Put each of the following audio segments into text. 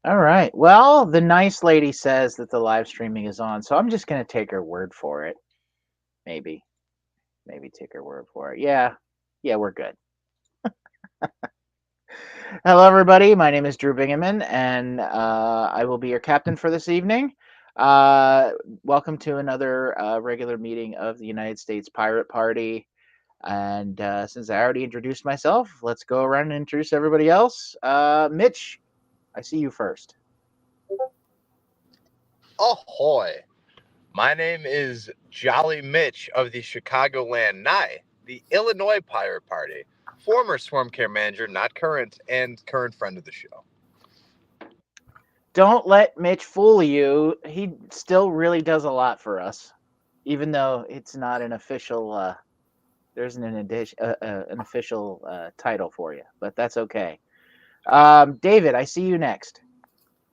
All right. Well, the nice lady says that the live streaming is on, so I'm just going to take her word for it. Maybe. Maybe take her word for it. Yeah. Yeah, we're good. Hello, everybody. My name is Drew Bingaman, and I will be your captain for this evening. Uh, Welcome to another regular meeting of the United States Pirate Party. And since I already introduced myself, let's go around and introduce everybody else. Mitch, I see you first. Ahoy! My name is Jolly Mitch of the Chicagoland Nye, the Illinois Pirate Party, former Swarm Care Manager, not current, and current friend of the show. Don't let Mitch fool you. He still really does a lot for us, even though it's not an official. There isn't an official title for you, but that's okay. David, I see you next.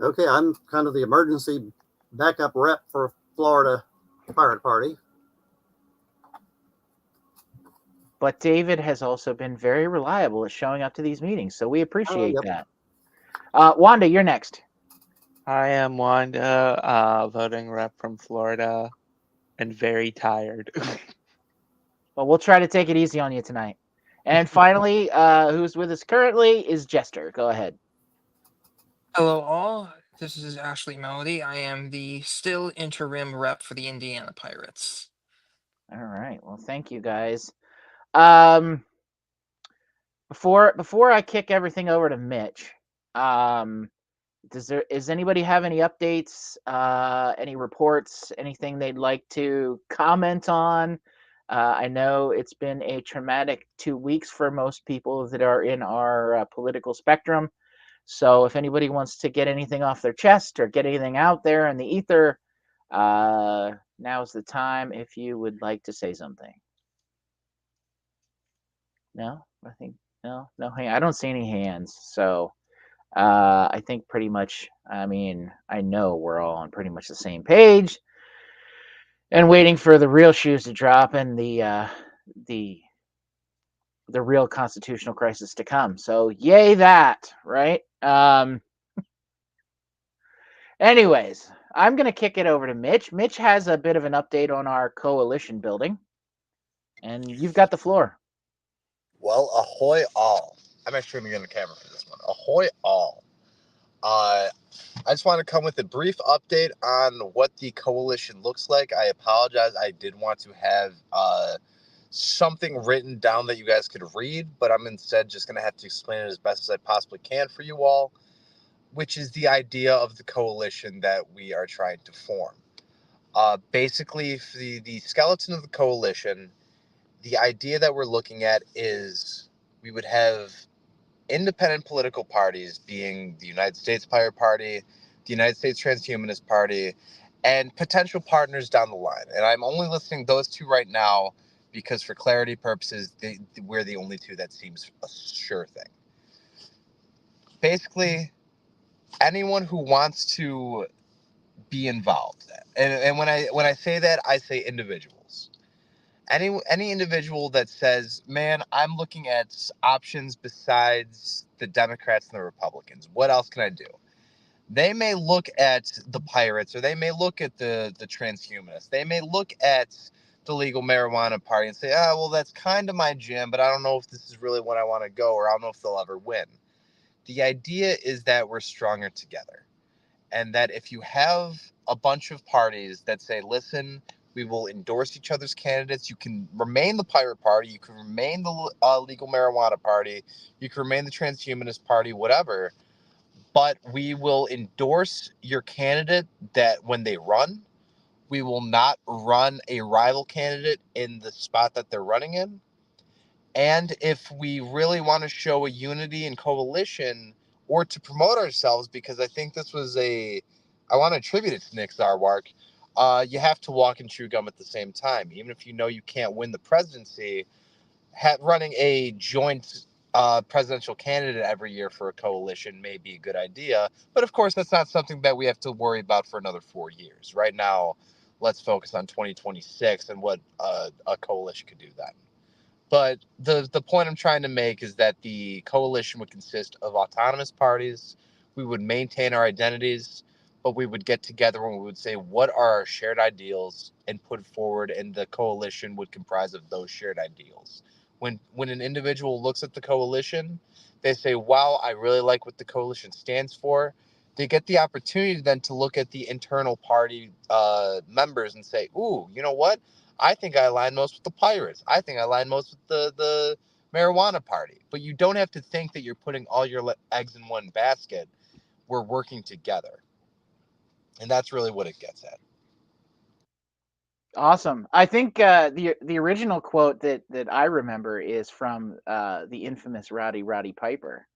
Okay, I'm kind of the emergency backup rep for Florida Pirate Party. But David has also been very reliable at showing up to these meetings, so we appreciate Yep. that. Wanda, you're next. I am Wanda, voting rep from Florida, and very tired. Well, we'll try to take it easy on you tonight. And finally, who's with us currently is Jester. Go ahead. Hello, all. This is Ashley Melody. I am the still interim rep for the Indiana Pirates. All right. Well, thank you guys. Um, before I kick everything over to Mitch, um, does anybody have any updates, any reports, anything they'd like to comment on? I know it's been a traumatic 2 weeks for most people that are in our political spectrum. So if anybody wants to get anything off their chest or get anything out there in the ether, now's the time if you would like to say something. No, I think no. Hey, I don't see any hands. So I think pretty much. I mean, I know we're all on pretty much the same page, and waiting for the real shoes to drop and the the real constitutional crisis to come. So yay that, right? Anyways, I'm gonna kick it over to Mitch. Mitch has a bit of an update on our coalition building, and you've got the floor. Well, ahoy all. I'm actually going to get on the camera for this one. Ahoy all. Uh, I just want to come with a brief update on what the coalition looks like. I apologize. I did want to have something written down that you guys could read, but I'm instead just going to have to explain it as best as I possibly can for you all, which is the idea of the coalition that we are trying to form. Basically, the skeleton of the coalition, the idea that we're looking at is we would have independent political parties, being the United States Pirate Party, the United States Transhumanist Party, and potential partners down the line. And I'm only listing those two right now because, for clarity purposes, we're the only two that seems a sure thing. Basically, anyone who wants to be involved, and when I say that, I say individuals. Any individual that says, man, I'm looking at options besides the Democrats and the Republicans. What else can I do? They may look at the pirates, or they may look at the transhumanists. They may look at the legal marijuana party and say, well, that's kind of my jam, but I don't know if this is really what I want to go, or I don't know if they'll ever win. The idea is that we're stronger together, and that if you have a bunch of parties that say, listen, we will endorse each other's candidates, you can remain the pirate party, you can remain the legal marijuana party, you can remain the transhumanist party, whatever, but we will endorse your candidate that when they run, we will not run a rival candidate in the spot that they're running in. And if we really want to show a unity and coalition, or to promote ourselves, because I think this was I want to attribute it to Nick Zarwark, you have to walk and chew gum at the same time. Even if you know you can't win the presidency, running a joint presidential candidate every year for a coalition may be a good idea. But of course, that's not something that we have to worry about for another 4 years. Right now, let's focus on 2026 and what a coalition could do then. But the point I'm trying to make is that the coalition would consist of autonomous parties, We would maintain our identities, but we would get together and we would say, what are our shared ideals and put forward, and the coalition would comprise of those shared ideals. When an individual looks at the coalition, they say, wow, I really like what the coalition stands for. They get the opportunity then to look at the internal party members and say, ooh, you know what? I think I align most with the Pirates. I think I align most with the marijuana party. But you don't have to think that you're putting all your eggs in one basket. We're working together. And that's really what it gets at. Awesome. I think the original quote that I remember is from the infamous Rowdy Piper.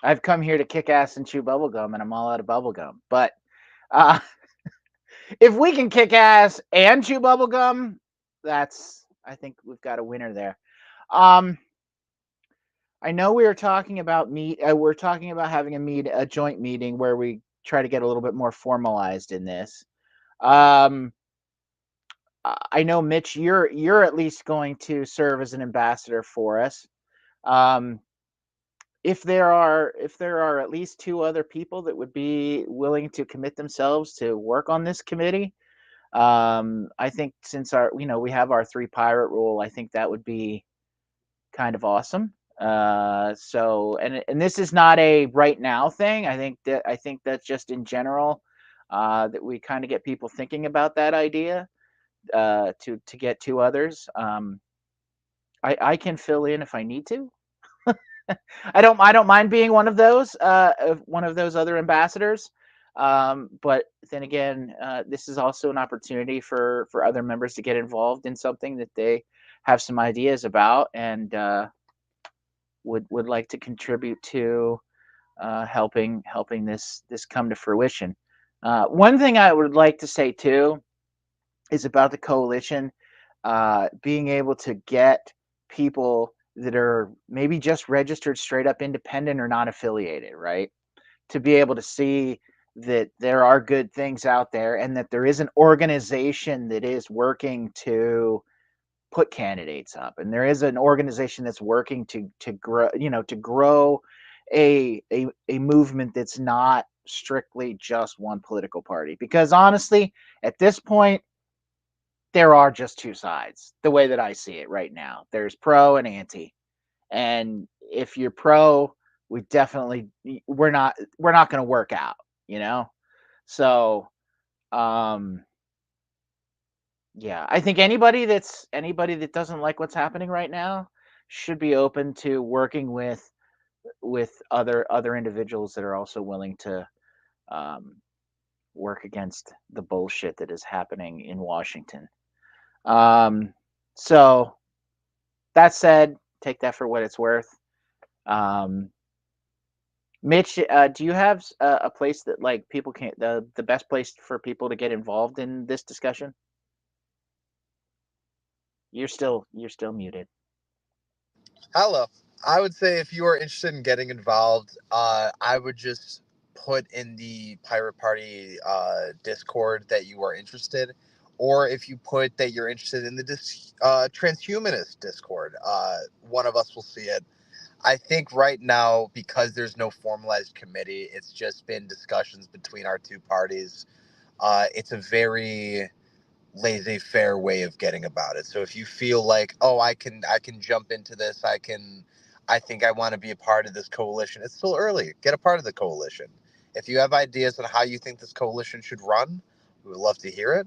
I've come here to kick ass and chew bubblegum, and I'm all out of bubblegum. But uh, if we can kick ass and chew bubblegum, I think we've got a winner there. Um, I know we were talking about we're talking about having a joint meeting where we try to get a little bit more formalized in this. Um, I know, Mitch, you're at least going to serve as an ambassador for us. Um, if there are at least two other people that would be willing to commit themselves to work on this committee, I think since we have our three pirate rule, I think that would be kind of awesome. So and this is not a right now thing. I think that's just in general, that we kind of get people thinking about that idea, to get two others. I can fill in if I need to. I don't mind being one of those other ambassadors. But then again, this is also an opportunity for other members to get involved in something that they have some ideas about, and would like to contribute to helping this come to fruition. One thing I would like to say too is about the coalition, being able to get people that are maybe just registered straight up independent or not affiliated, right? To be able to see that there are good things out there and that there is an organization that is working to put candidates up, and there is an organization that's working to grow, to grow a movement that's not strictly just one political party, because honestly at this point there are just two sides the way that I see it right now. There's pro and anti. And if you're pro, we're not going to work out, you know? So, um yeah, I think anybody that doesn't like what's happening right now should be open to working with other individuals that are also willing to um work against the bullshit that is happening in Washington. So that said, take that for what it's worth. Um, Mitch, do you have a place that like people can the best place for people to get involved in this discussion? You're still muted. Hello. I would say if you are interested in getting involved, I would just put in the Pirate Party Discord that you are interested, or if you put that you're interested in the transhumanist Discord, one of us will see it. I think right now, because there's no formalized committee, it's just been discussions between our two parties. It's a very laissez-faire way of getting about it. So if you feel like, oh, I can jump into this, I think I want to be a part of this coalition. It's still early. Get a part of the coalition. If you have ideas on how you think this coalition should run, we would love to hear it.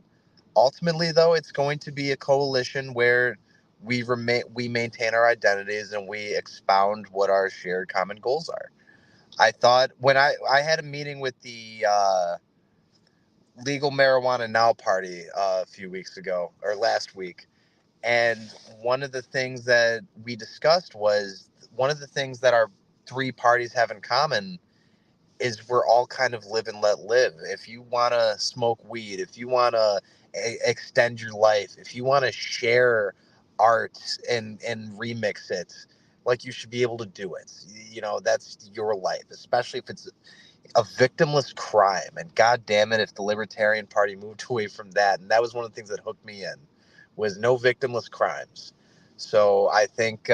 Ultimately, though, it's going to be a coalition where we maintain our identities and we expound what our shared common goals are. I thought when I had a meeting with the Legal Marijuana Now party a few weeks ago or last week, and one of the things that we discussed was one of the things that our three parties have in common is we're all kind of live and let live. If you want to smoke weed, if you want to extend your life, if you want to share art and remix it, like, you should be able to do it. You know, that's your life, especially if it's a victimless crime. And god damn it, if the Libertarian Party moved away from that. And that was one of the things that hooked me in, was no victimless crimes. So I think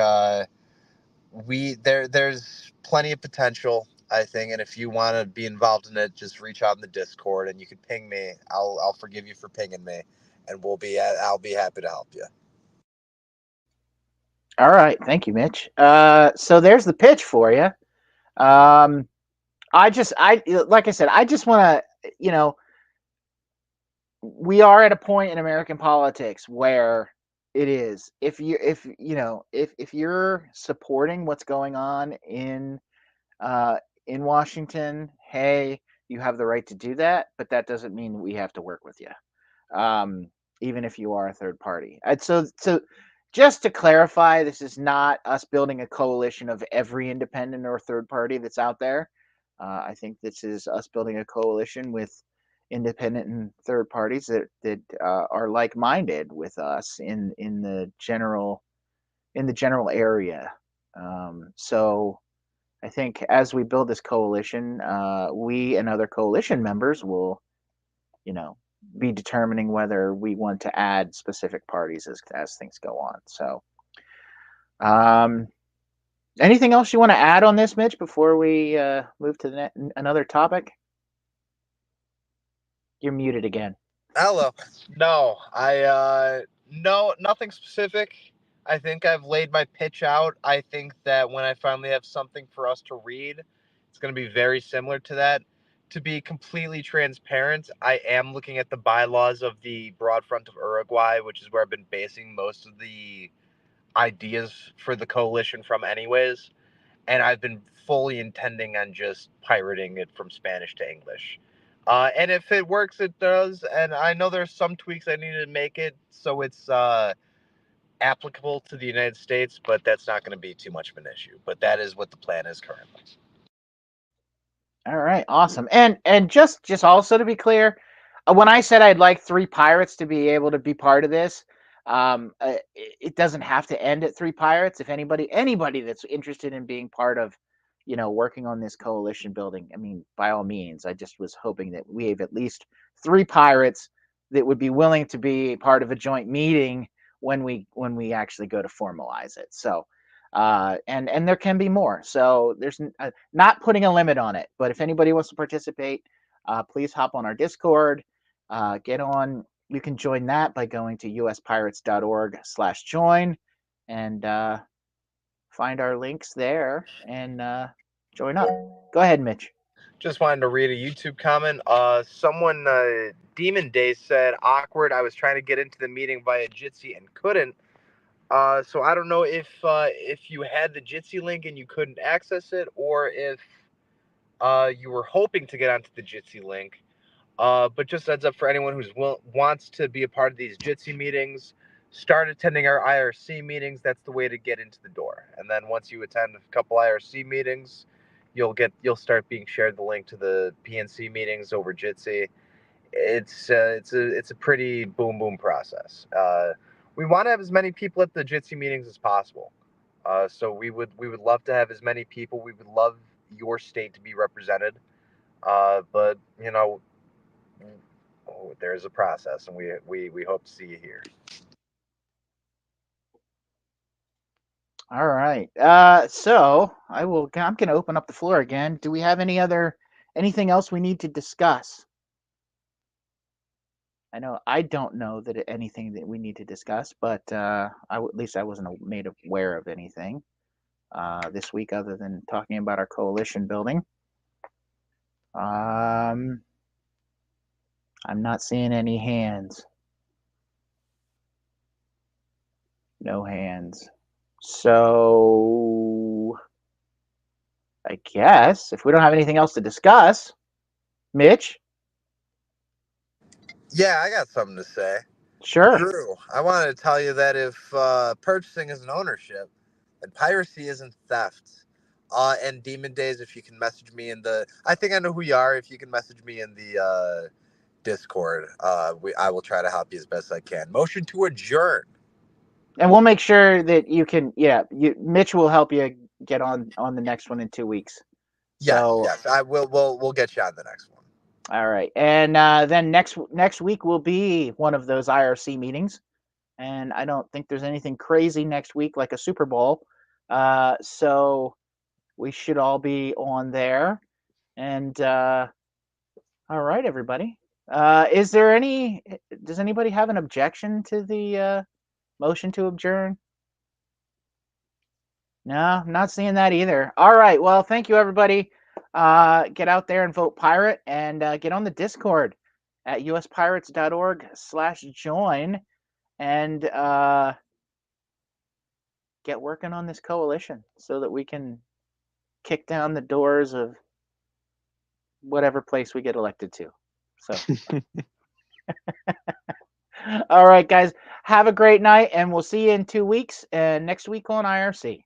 there's plenty of potential. I think. And if you want to be involved in it, just reach out in the Discord, and you can ping me. I'll forgive you for pinging me, and I'll be happy to help you. All right, thank you, Mitch. So there's the pitch for you. I like I said, I just want to, we are at a point in American politics where it is, if you're supporting what's going on in Washington, hey, you have the right to do that, but that doesn't mean we have to work with you, even if you are a third party. And so just to clarify, this is not us building a coalition of every independent or third party that's out there. I think this is us building a coalition with independent and third parties that are like-minded with us in the general area. So I think as we build this coalition, we and other coalition members will, be determining whether we want to add specific parties as things go on. So, um, anything else you want to add on this, Mitch, before we move to another topic? You're muted again. Hello. No, no, nothing specific. I think I've laid my pitch out. I think that when I finally have something for us to read, it's going to be very similar to that. To be completely transparent, I am looking at the bylaws of the Broad Front of Uruguay, which is where I've been basing most of the ideas for the coalition from anyways, and I've been fully intending on just pirating it from Spanish to English. And if it works, it does. And I know there's some tweaks I need to make it so it's applicable to the United States, but that's not going to be too much of an issue. But that is what the plan is currently. All right, awesome. And just also to be clear, when I said I'd like 3 pirates to be able to be part of this, it doesn't have to end at 3 pirates. If anybody that's interested in being part of, working on this coalition building, I mean, by all means. I just was hoping that we have at least 3 pirates that would be willing to be part of a joint meeting when we actually go to formalize it. So, and there can be more. So there's not putting a limit on it. But if anybody wants to participate, please hop on our Discord. Get on. You can join that by going to uspirates.org/join and find our links there and join up. Go ahead, Mitch. Just wanted to read a YouTube comment. Someone, Demon Day said, awkward. I was trying to get into the meeting via Jitsi and couldn't. So I don't know if you had the Jitsi link and you couldn't access it, or if you were hoping to get onto the Jitsi link. But just heads up for anyone who wants to be a part of these Jitsi meetings, start attending our IRC meetings. That's the way to get into the door. And then once you attend a couple IRC meetings, you'll start being shared the link to the PNC meetings over Jitsi. It's a pretty boom process. We want to have as many people at the Jitsi meetings as possible. So we would love to have as many people. We would love your state to be represented. But there's a process, and we hope to see you here. All right. So I'm going to open up the floor again. Do we have anything else we need to discuss? I don't know that anything that we need to discuss, but at least I wasn't made aware of anything this week other than talking about our coalition building. I'm not seeing any hands. No hands. So I guess if we don't have anything else to discuss, Mitch? Yeah, I got something to say. Sure. Drew, I wanted to tell you that if purchasing isn't ownership, then piracy isn't theft. And Demon Days, if you can message me I think I know who you are. If you can message me in the Discord, I will try to help you as best I can. Motion to adjourn. And we'll make sure that you can. Yeah, Mitch will help you get on the next one in 2 weeks. Yes, I will. We'll get you on the next one. All right, and then next week will be one of those IRC meetings, and I don't think there's anything crazy next week like a Super Bowl. So we should all be on there. And all right, everybody. Does anybody have an objection to the motion to adjourn? No, I'm not seeing that either. All right. Well, thank you, everybody. Get out there and vote pirate, and get on the Discord at uspirates.org/join, and get working on this coalition so that we can kick down the doors of whatever place we get elected to. So, all right, guys, have a great night, and we'll see you in 2 weeks and next week on IRC.